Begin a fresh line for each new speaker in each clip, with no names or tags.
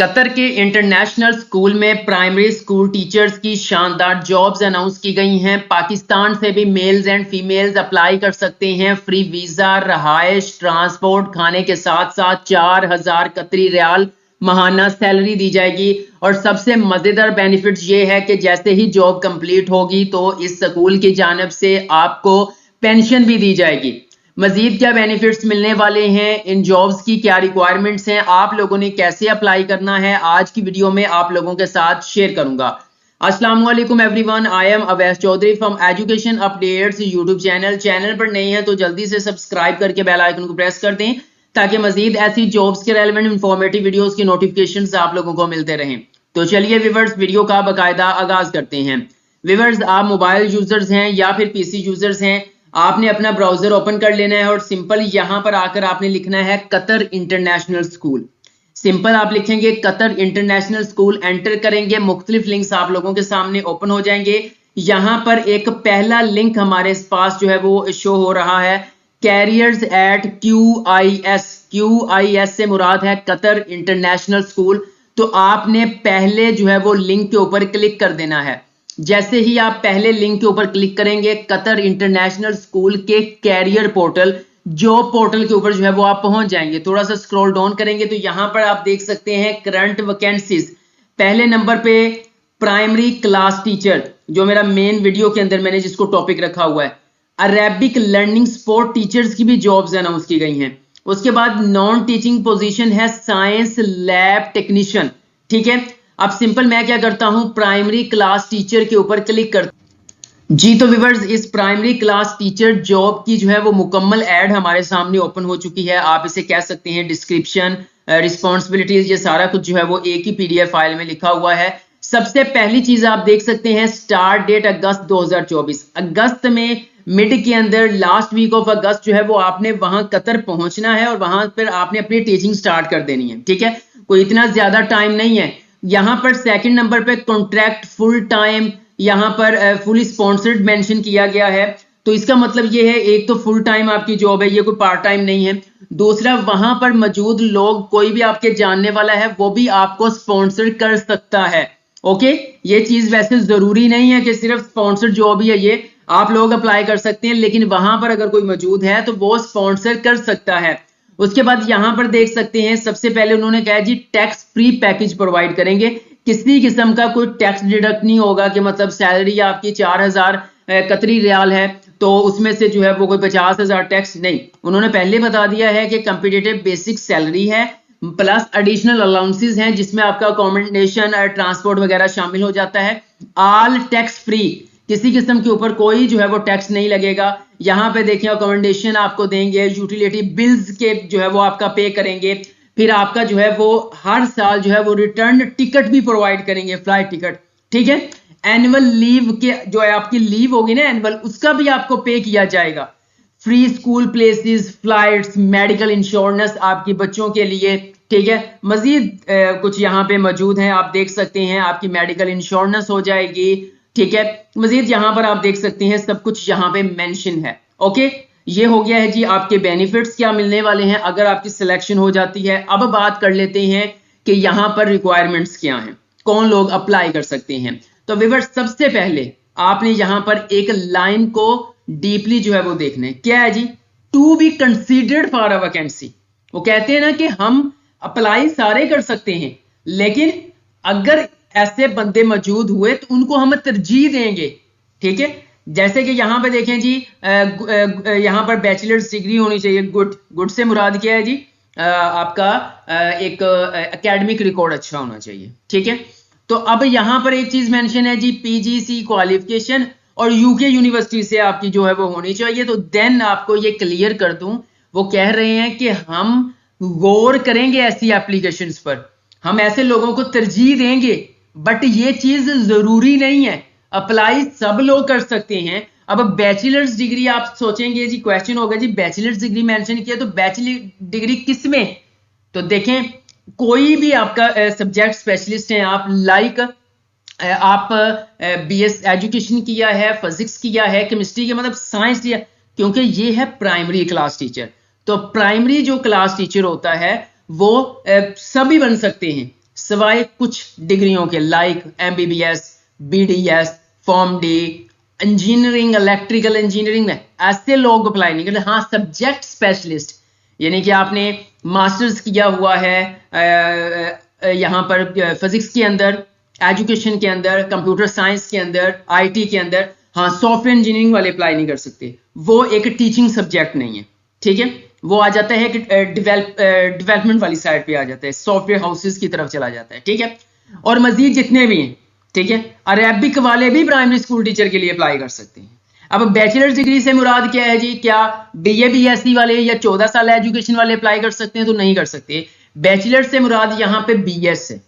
Qatar के international school में primary school teachers की शानदार जॉब्स अनाउंस की गई हैं। पाकिस्तान से भी मेल्स एंड फीमेल्स अप्लाई कर सकते हैं। फ्री वीज़ा, रहायश, ट्रांसपोर्ट, खाने के साथ साथ 4000 कतरी रियाल माहाना सैलरी दी जाएगी। और सबसे मज़ेदार बेनिफिट्स ये है कि जैसे ही जॉब कंप्लीट होगी तो इस स्कूल की जानिब से आपको पेंशन भी दी जाएगी। मजीद क्या बेनिफिट्स मिलने वाले हैं, इन जॉब्स की क्या रिक्वायरमेंट्स हैं, आप लोगों ने कैसे अप्लाई करना है, आज की वीडियो में आप लोगों के साथ शेयर करूंगा। अस्सलाम वालेकुम everyone, I am Awais Chaudhry from Education Updates YouTube channel पर नए हैं तो जल्दी से सब्सक्राइब करके बेल आइकन को प्रेस कर दें ताकि मजीद ऐसी जॉब्स के रेलेवेंट इंफॉर्मेटिव वीडियोस की नोटिफिकेशंस आप लोगों को मिलते रहें। तो चलिए व्यूअर्स, वीडियो का बाकायदा आगाज करते हैं। व्यूअर्स, आप मोबाइल यूजर्स हैं या फिर पीसी यूजर्स हैं, आपने अपना ब्राउजर ओपन कर लेना है और सिंपल यहां पर आकर आपने लिखना है कतर इंटरनेशनल स्कूल। सिंपल आप लिखेंगे कतर इंटरनेशनल स्कूल, एंटर करेंगे, मुख्तलिफ लिंक्स आप लोगों के सामने ओपन हो जाएंगे। यहां पर एक पहला लिंक हमारे पास जो है वो शो हो रहा है, कैरियर्स एट QIS से मुराद है कतर इंटरनेशनल स्कूल। तो आपने पहले जो है वो लिंक के ऊपर क्लिक कर देना है। जैसे ही आप पहले लिंक के ऊपर क्लिक करेंगे, कतर इंटरनेशनल स्कूल के कैरियर पोर्टल, जॉब पोर्टल के ऊपर जो है वो आप पहुंच जाएंगे। थोड़ा सा स्क्रॉल डाउन करेंगे तो यहां पर आप देख सकते हैं करंट वैकेंसीज। पहले नंबर पे प्राइमरी क्लास टीचर, जो मेरा मेन वीडियो के अंदर मैंने जिसको टॉपिक रखा हुआ है। अरेबिक लर्निंग सपोर्ट टीचर्स की भी जॉब्स अनाउंस की गई हैं। उसके बाद नॉन टीचिंग पोजीशन है साइंस लैब टेक्नीशियन। ठीक है, अब सिंपल मैं क्या करता हूं, प्राइमरी क्लास टीचर के ऊपर क्लिक करता जी। तो व्यूअर्स, इस प्राइमरी क्लास टीचर जॉब की जो है वो मुकम्मल ऐड हमारे सामने ओपन हो चुकी है। आप इसे कह सकते हैं डिस्क्रिप्शन, रिस्पॉन्सिबिलिटीज, ये सारा कुछ जो है वो एक ही PDF फाइल में लिखा हुआ है। सबसे पहली चीज आप देख सकते हैं, स्टार्ट डेट अगस्त 2024। अगस्त में मिड के अंदर लास्ट वीक ऑफ अगस्त जो है वो आपने वहां कतर पहुंचना है और वहां पर आपने अपनी टीचिंग स्टार्ट कर देनी है। ठीक है, कोई इतना ज्यादा टाइम नहीं है। यहाँ पर सेकंड नंबर पे कॉन्ट्रैक्ट फुल टाइम, यहाँ पर फुली स्पॉन्सर्ड मेंशन किया गया है। तो इसका मतलब ये है, एक तो फुल टाइम आपकी जॉब है, ये कोई पार्ट टाइम नहीं है। दूसरा, वहां पर मौजूद लोग, कोई भी आपके जानने वाला है वो भी आपको स्पॉन्सर कर सकता है। ओके, ये चीज वैसे जरूरी नहीं है कि सिर्फ स्पॉन्सर्ड जॉब ही है, ये आप लोग अप्लाई कर सकते हैं, लेकिन वहां पर अगर कोई मौजूद है तो वो स्पॉन्सर कर सकता है। उसके बाद यहां पर देख सकते हैं, सबसे पहले उन्होंने कहा जी टैक्स फ्री पैकेज प्रोवाइड करेंगे। किसी किस्म का कोई टैक्स डिडक्ट नहीं होगा कि मतलब सैलरी आपकी 4000 कतरी रियाल है तो उसमें से जो है वो कोई 50,000 टैक्स नहीं। उन्होंने पहले बता दिया है कि कंपटीटिव बेसिक सैलरी है प्लस एडिशनल अलाउंसेस हैं जिसमें आपका अकोमोडेशन और ट्रांसपोर्ट वगैरह शामिल हो जाता है। ऑल टैक्स फ्री, किसी किस्म के ऊपर कोई जो है वो टैक्स नहीं लगेगा। यहाँ पे देखिए अकोमोडेशन आपको देंगे, यूटिलिटी बिल्स के जो है वो आपका पे करेंगे, फिर आपका जो है वो हर साल जो है वो रिटर्न टिकट भी प्रोवाइड करेंगे, फ्लाइट टिकट। ठीक है, एनुअल लीव के जो है आपकी लीव होगी ना एनुअल, उसका भी आपको पे किया जाएगा। Free school places, flights, medical insurance आपकी बच्चों के लिए। ठीक है, मजीद कुछ यहाँ पे मौजूद हैं, आप देख सकते हैं, आपकी मेडिकल इंश्योरेंस हो जाएगी। ठीक है, मजीद यहाँ पर आप देख सकते हैं सब कुछ यहाँ पे मेंशन है। ओके, ये हो गया है जी आपके बेनिफिट्स क्या मिलने वाले हैं अगर आपकी सिलेक्शन हो जाती है। अब बात कर लेते हैं कि यहाँ पर रिक्वायरमेंट्स क्या हैं, कौन लोग अप्लाई कर सकते हैं। तो व्यूअर्स, सबसे पहले आपने यहाँ पर एक लाइन को डीपली जो है वो देखना है, क्या है जी, to be considered for a vacancy. वो कहते हैं ना कि हम अप्लाई सारे कर सकते हैं, लेकिन अगर ऐसे बंदे मौजूद हुए तो उनको हम तरजीह देंगे। ठीक है, जैसे कि यहाँ पे देखें जी, यहाँ पर बैचलर्स डिग्री होनी चाहिए। गुड से मुराद क्या है जी, आपका एक एकेडमिक रिकॉर्ड अच्छा होना चाहिए। ठीक है, तो अब यहाँ पर एक चीज मेंशन है जी, PGC क्वालिफिकेशन और UK यूनिवर्सिटी से आपकी जो है वो होनी चाहिए। तो देन आपको ये क्लियर कर दूं, वो कह रहे हैं कि हम गौर करेंगे ऐसी एप्लीकेशंस पर, हम ऐसे लोगों को तरजीह देंगे, बट ये चीज जरूरी नहीं है, अप्लाई सब लोग कर सकते हैं। अब बैचलर्स डिग्री आप सोचेंगे जी, क्वेश्चन होगा जी बैचलर्स डिग्री मेंशन किया तो बैचलर डिग्री किस में? तो देखें, कोई भी आपका सब्जेक्ट स्पेशलिस्ट है आप, लाइक आप BS एजुकेशन किया है, फिजिक्स किया है, केमिस्ट्री किया, मतलब साइंस किया, क्योंकि ये है प्राइमरी क्लास टीचर। तो प्राइमरी जो क्लास टीचर होता है वो सभी बन सकते हैं, सिवाय कुछ डिग्रियों के, like MBBS, BDS, form D, engineering, electrical engineering में ऐसे लोग अप्लाई नहीं करते। हाँ, सब्जेक्ट स्पेशलिस्ट, यानी कि आपने मास्टर्स किया हुआ है यहाँ पर फिजिक्स के अंदर, एजुकेशन के अंदर, कंप्यूटर साइंस के अंदर, IT के अंदर, हाँ, सॉफ्टवेयर इंजीनियरिंग वाले अप्लाई नहीं कर सकते, वो एक टीचिंग सब्जेक्ट नहीं है, ठीक है। वो आ जाता है कि डेवलपमेंट वाली साइड पे आ जाता है, सॉफ्टवेयर हाउसेस की तरफ चला जाता है, ठीक है। और मजीद जितने भी हैं, ठीक है, अरेबिक वाले भी प्राइमरी स्कूल टीचर के लिए अप्लाई कर सकते हैं। अब बैचलर डिग्री से मुराद क्या है जी? क्या BA BSc वाले या 14 साल एजुकेशन वाले अप्लाई कर सकते हैं? तो नहीं कर सकते। बैचलर से मुराद यहाँ पे BS है,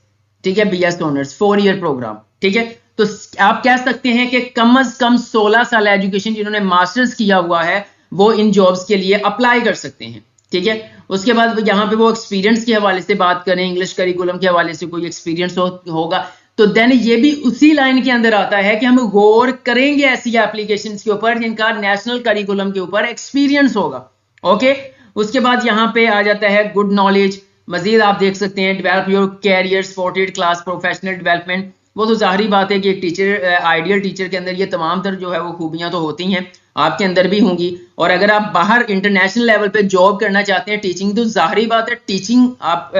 ठीक है, BS ऑनर्स 4 ईयर प्रोग्राम, ठीक है। तो आप कह सकते हैं कि कम से कम 16 साल एजुकेशन जिन्होंने मास्टर्स किया हुआ है वो इन जॉब्स के लिए अप्लाई कर सकते हैं, ठीक है। उसके बाद यहाँ पे वो एक्सपीरियंस के हवाले से बात करें, इंग्लिश करिकुलम के हवाले से कोई एक्सपीरियंस होगा तो देन ये भी उसी लाइन के अंदर आता है कि हम गौर करेंगे ऐसी एप्लीकेशंस के ऊपर जिनका नेशनल करिकुलम के ऊपर एक्सपीरियंस होगा, ओके। उसके बाद यहाँ पे आ जाता है गुड नॉलेज। मजीद आप देख सकते हैं develop your career, 48 class professional development. वो तो जाहिर बात है कि एक टीचर, आइडियल टीचर के अंदर ये तमाम तर जो है वो खूबियां तो होती हैं, आपके अंदर भी होंगी। और अगर आप बाहर इंटरनेशनल लेवल पे जॉब करना चाहते हैं टीचिंग, तो जाहिर बात है टीचिंग आप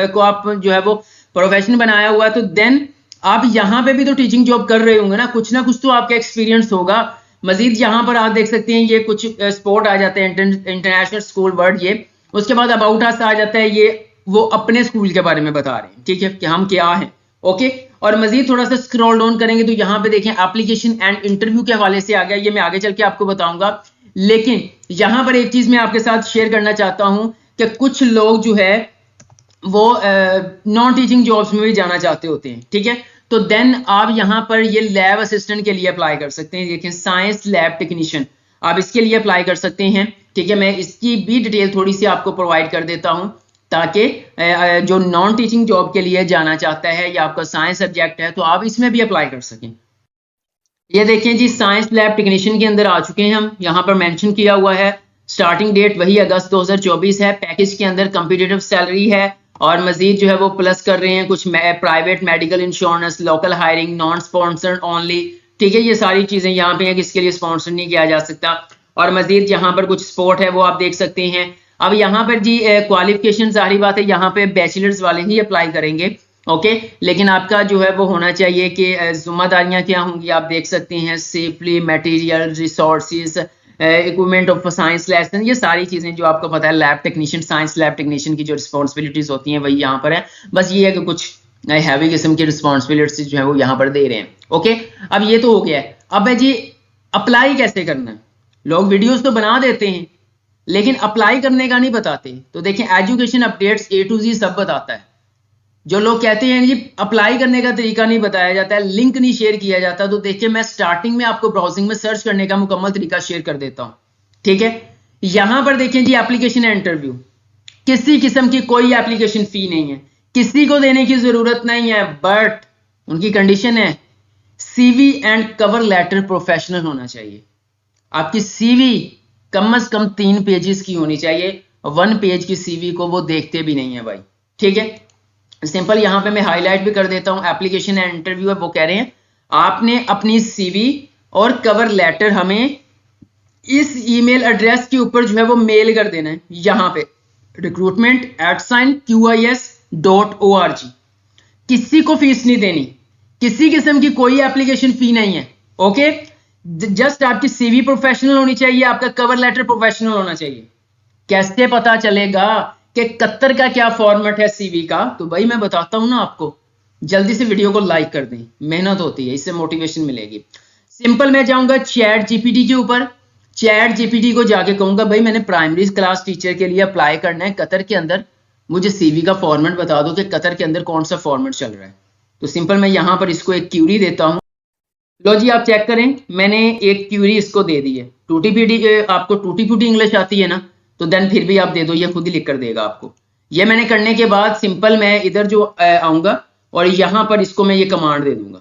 जो है वो प्रोफेशन बनाया हुआ है, तो देन आप यहाँ पे भी तो टीचिंग जॉब कर रहे होंगे ना कुछ तो आपका एक्सपीरियंस होगा। मजीद यहाँ पर आप देख सकते हैं ये कुछ स्पोर्ट आ जाते हैं, इंटरनेशनल स्कूल वर्ड ये। उसके बाद अबाउट अस आ जाता है, ये वो अपने स्कूल के बारे में बता रहे हैं, ठीक है, कि हम क्या हैं, ओके। और मजीद थोड़ा सा स्क्रॉल डाउन करेंगे तो यहाँ पे देखें एप्लीकेशन एंड इंटरव्यू के हवाले से आ गया, ये मैं आगे चल के आपको बताऊंगा। लेकिन यहाँ पर एक चीज मैं आपके साथ शेयर करना चाहता हूँ कि कुछ लोग जो है वो नॉन टीचिंग जॉब्स में भी जाना चाहते होते हैं, ठीक है। तो देन आप यहाँ पर ये लैब असिस्टेंट के लिए अप्लाई कर सकते हैं। देखें साइंस लैब टेक्नीशियन, आप इसके लिए अप्लाई कर सकते हैं, ठीक है। मैं इसकी भी डिटेल थोड़ी सी आपको प्रोवाइड कर देता हूँ ताकि जो नॉन टीचिंग जॉब के लिए जाना चाहता है या आपका साइंस सब्जेक्ट है तो आप इसमें भी अप्लाई कर सकें। ये देखें जी, साइंस लैब टेक्नीशियन के अंदर आ चुके हैं हम। यहाँ पर मेंशन किया हुआ है स्टार्टिंग डेट वही अगस्त 2024 है। पैकेज के अंदर कंपीटिटिव सैलरी है और मजीद जो है वो प्लस कर रहे हैं कुछ private medical insurance, local hiring, non sponsored only, ठीक है। ये सारी चीजें यहाँ पे हैं कि इसके लिए स्पॉन्सर नहीं किया जा सकता। और मजीद यहाँ पर कुछ स्पोर्ट है वो आप देख सकते हैं। अब यहाँ पर जी क्वालिफिकेशन जाहिर बात है यहाँ पे बैचलर्स वाले ही अप्लाई करेंगे, ओके। लेकिन आपका जो है वो होना चाहिए कि जिम्मेदारियां क्या होंगी आप देख सकते हैं, safely material resources, equipment of science lesson, ये सारी चीजें जो आपको पता है lab technician, science lab technician की जो रिस्पॉन्सिबिलिटीज होती हैं वही यहाँ पर है। बस ये है कि कुछ हैवी किस्म की रिस्पॉन्सिबिलिटीज जो है वो यहाँ पर दे रहे हैं, ओके। अब ये तो हो गया है। अब है जी अप्लाई कैसे करना है। लोग वीडियोस तो बना देते हैं लेकिन अप्लाई करने का नहीं बताते। तो देखें education updates A to Z सब बताता है। जो लोग कहते हैं जी अप्लाई करने का तरीका नहीं बताया जाता है, लिंक नहीं शेयर किया जाता, तो देखिए मैं स्टार्टिंग में आपको ब्राउजिंग में सर्च करने का मुकम्मल तरीका शेयर कर देता हूं, ठीक है। यहां पर देखें जी एप्लीकेशन एंड इंटरव्यू, किसी किस्म की कोई एप्लीकेशन फी नहीं है, किसी को देने की जरूरत नहीं है, बट उनकी कंडीशन है CV and cover letter professional होना चाहिए। आपकी CV कम से कम 3 पेजेस की होनी चाहिए। 1 पेज की CV को वो देखते भी नहीं है भाई, ठीक है। सिंपल यहाँ पे मैं हाईलाइट भी कर देता हूँ। एप्लीकेशन एंड इंटरव्यू है, वो कह रहे हैं आपने अपनी CV और कवर लेटर हमें इस ईमेल एड्रेस के ऊपर जो है वो मेल कर देना है, यहाँ पे recruitment@qis.org। किसी को फीस नहीं देनी, किसी किस्म की कोई एप्लीकेशन फी नहीं है, ओके। जस्ट आपकी CV प्रोफेशनल होनी चाहिए, आपका कवर लेटर प्रोफेशनल होना चाहिए। कैसे पता चलेगा कि कतर का क्या फॉर्मेट है CV का? तो भाई मैं बताता हूं ना आपको, जल्दी से वीडियो को लाइक कर दें, मेहनत होती है, इससे मोटिवेशन मिलेगी। सिंपल मैं जाऊंगा चैट GPT के ऊपर, चैट GPT को जाके कहूंगा भाई मैंने प्राइमरी क्लास टीचर के लिए अप्लाई करना है कतर के अंदर, मुझे CV का फॉर्मेट बता दो कि कतर के अंदर कौन सा फॉर्मेट चल रहा है। तो सिंपल मैं यहां पर इसको एक क्यूरी देता हूं। लो जी आप चेक करें, मैंने एक क्यूरी इसको दे दी है। टूटी फूटी आपको टूटी फूटी इंग्लिश आती है ना, तो देन फिर भी आप दे दो, ये खुद ही लिख कर देगा आपको। ये मैंने करने के बाद सिंपल मैं इधर जो आऊंगा और यहां पर इसको मैं ये कमांड दे दूंगा।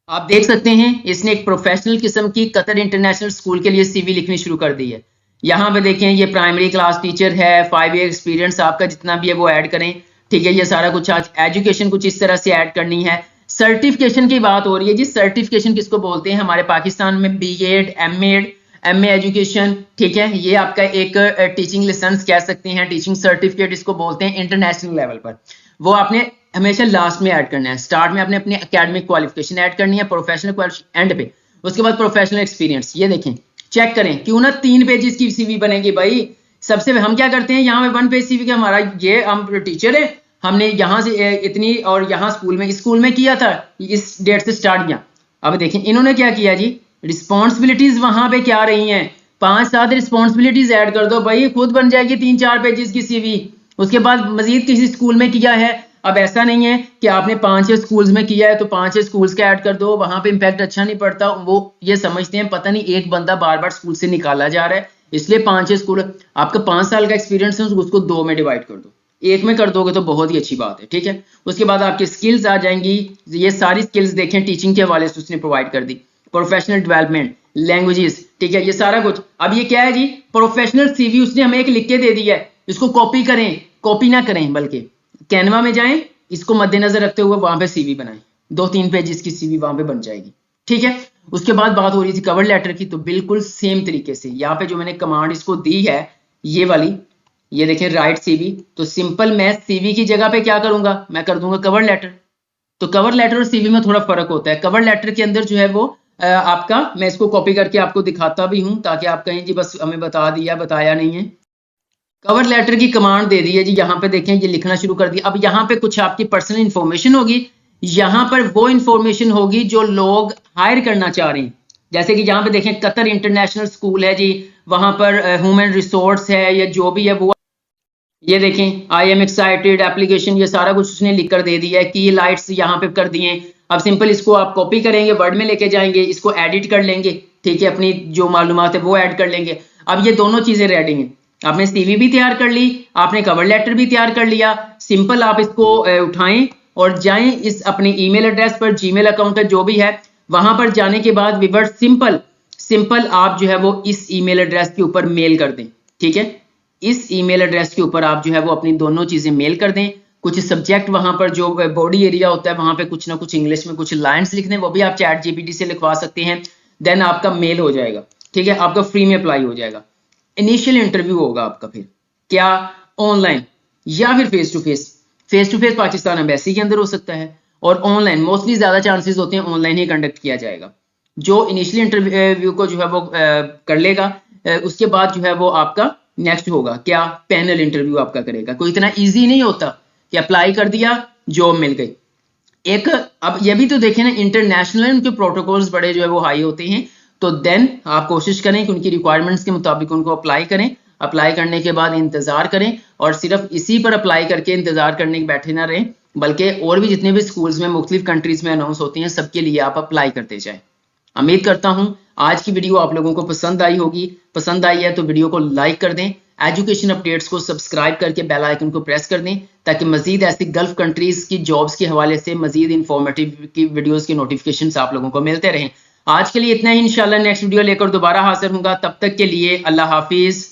आप देख सकते हैं इसने एक प्रोफेशनल किस्म की कतर इंटरनेशनल स्कूल के लिए CV लिखनी शुरू कर दी है। यहाँ पे देखें ये प्राइमरी क्लास टीचर है, 5 ईयर एक्सपीरियंस आपका जितना भी है वो ऐड करें। ठीक है, ये सारा कुछ आज एजुकेशन कुछ इस तरह से ऐड करनी है। सर्टिफिकेशन की बात हो रही है जी, सर्टिफिकेशन किसको बोलते हैं? हमारे पाकिस्तान में बीएड, एमएड, एमए एजुकेशन, ठीक है, ये आपका एक टीचिंग लाइसेंस कह सकते हैं, टीचिंग सर्टिफिकेट इसको बोलते हैं इंटरनेशनल लेवल पर। वो आपने हमेशा लास्ट में ऐड करना है, स्टार्ट में आपने अपनी एकेडमिक क्वालिफिकेशन ऐड करनी है, प्रोफेशनल क्वालिफिकेशन एंड पे, उसके बाद प्रोफेशनल एक्सपीरियंस। ये देखें, चेक करें, क्यों ना 3 पेजेस की सीवी बनेगी भाई। सबसे हम क्या करते हैं यहाँ पे 1 पेज सीवी का, हमारा ये हम टीचर है, हमने यहाँ से इतनी और यहाँ स्कूल में किया था, इस डेट से स्टार्ट किया। अब देखें इन्होंने क्या किया जी, रिस्पॉन्सिबिलिटीज वहां पे क्या रही हैं, 5-7 रिस्पॉन्सिबिलिटीज ऐड कर दो भाई, खुद बन जाएगी 3-4 पेजेस की सीवी। उसके बाद मजीद किसी स्कूल में किया है, अब ऐसा नहीं है कि आपने 5-6 स्कूल्स में किया है तो 5-6 स्कूल्स का ऐड कर दो, वहां पे इम्पैक्ट अच्छा नहीं पड़ता। वो ये समझते हैं पता नहीं एक बंदा बार बार स्कूल से निकाला जा रहा है, इसलिए 5-6 स्कूल, आपका 5 साल का एक्सपीरियंस है उसको 2 में डिवाइड कर दो, एक में कर दोगे तो बहुत ही अच्छी बात है, ठीक है। उसके बाद आपकी स्किल्स आ जाएंगी, ये सारी स्किल्स देखें टीचिंग के हवाले से उसने प्रोवाइड कर दी, प्रोफेशनल डेवलपमेंट, लैंग्वेजेस, ठीक है, ये सारा कुछ। अब ये क्या है जी, प्रोफेशनल सीवी उसने हमें एक लिख के दे दिया है, इसको कॉपी करें, कॉपी ना करें बल्कि कैनवा में जाएं, इसको मद्देनजर रखते हुए वहां पे सीवी बनाएं, 2-3 पेजेस की सीवी वहां पे बन जाएगी, ठीक है। उसके बाद बात हो रही थी कवर लेटर की, तो बिल्कुल सेम तरीके से यहाँ पे जो मैंने कमांड इसको दी है ये वाली, ये देखें राइट सीवी, तो सिंपल मैं सीवी की जगह पे क्या करूंगा, मैं कर दूंगा कवर लेटर। तो कवर लेटर और सीवी में थोड़ा फर्क होता है। कवर लेटर के अंदर जो है वो आपका, मैं इसको कॉपी करके आपको दिखाता भी हूं ताकि आप कहें जी बस हमें बता दिया, बताया नहीं है। कवर लेटर की कमांड दे दी है जी, यहाँ पे देखें ये लिखना शुरू कर दिया। अब यहाँ पे कुछ आपकी पर्सनल इंफॉर्मेशन होगी, यहाँ पर वो इंफॉर्मेशन होगी जो लोग हायर करना चाह रहे हैं। जैसे कि यहाँ पे देखें कतर इंटरनेशनल स्कूल है जी, वहां पर ह्यूमन रिसोर्स है या जो भी है वो, ये देखें आई एम एक्साइटेड एप्लीकेशन, ये सारा कुछ उसने लिख कर दे दिया है, की लाइट्स यहाँ पे कर दिए। अब सिंपल इसको आप कॉपी करेंगे, वर्ड में लेके जाएंगे, इसको एडिट कर लेंगे, ठीक है, अपनी जो मालूमात है वो ऐड कर लेंगे। अब ये दोनों चीजें रेडी हैं, आपने सीवी भी तैयार कर ली, आपने कवर लेटर भी तैयार कर लिया। सिंपल आप इसको उठाएं और जाएं इस अपने ईमेल एड्रेस पर, जीमेल अकाउंट है जो भी है, वहां पर जाने के बाद विवर्स सिंपल आप जो है वो इस ईमेल एड्रेस के ऊपर मेल कर दें, ठीक है। इस ईमेल एड्रेस के ऊपर आप जो है वो अपनी दोनों चीजें मेल कर दें। कुछ सब्जेक्ट वहां पर जो बॉडी एरिया होता है वहां पे कुछ ना कुछ इंग्लिश में कुछ लाइंस लिख दें, वो भी आप चैट जीपीटी से लिखवा सकते हैं। देन आपका मेल हो जाएगा, ठीक है, आपका फ्री में अप्लाई हो जाएगा। इनिशियल इंटरव्यू होगा आपका, फिर क्या ऑनलाइन या फिर face to face Pakistan embassy के अंदर हो सकता है, और ऑनलाइन मोस्टली ज्यादा चांसेस होते हैं ऑनलाइन ही कंडक्ट किया जाएगा। जो इनिशियल इंटरव्यू को जो है वो कर लेगा, उसके बाद जो है वो आपका नेक्स्ट होगा क्या, पैनल इंटरव्यू आपका करेगा। कोई इतना इजी नहीं होता कि अप्लाई कर दिया जॉब मिल गई। एक अब ये भी तो देखें ना, इंटरनेशनल उनके प्रोटोकॉल्स बड़े जो है वो हाई होते हैं, तो देन आप कोशिश करें कि उनकी रिक्वायरमेंट्स के मुताबिक उनको अप्लाई करें। अप्लाई करने के बाद इंतजार करें, और सिर्फ इसी पर अप्लाई करके इंतजार करने के बैठे ना रहें, बल्कि और भी जितने भी स्कूल्स में मुख्तलिफ कंट्रीज में अनाउंस होती हैं सबके लिए आप अप्लाई करते जाएं। उम्मीद करता हूं आज की वीडियो आप लोगों को पसंद आई होगी। पसंद आई है तो वीडियो को लाइक कर दें, एजुकेशन अपडेट्स को सब्सक्राइब करके बेल आइकन को प्रेस कर दें, ताकि मजीद ऐसी गल्फ कंट्रीज की जॉब्स के हवाले से मजीद इंफॉर्मेटिव की वीडियोस के नोटिफिकेशंस आप लोगों को मिलते रहें। आज के लिए इतना ही, इंशाल्लाह नेक्स्ट वीडियो लेकर दोबारा हाजिर होऊंगा। तब तक के लिए अल्लाह हाफिज।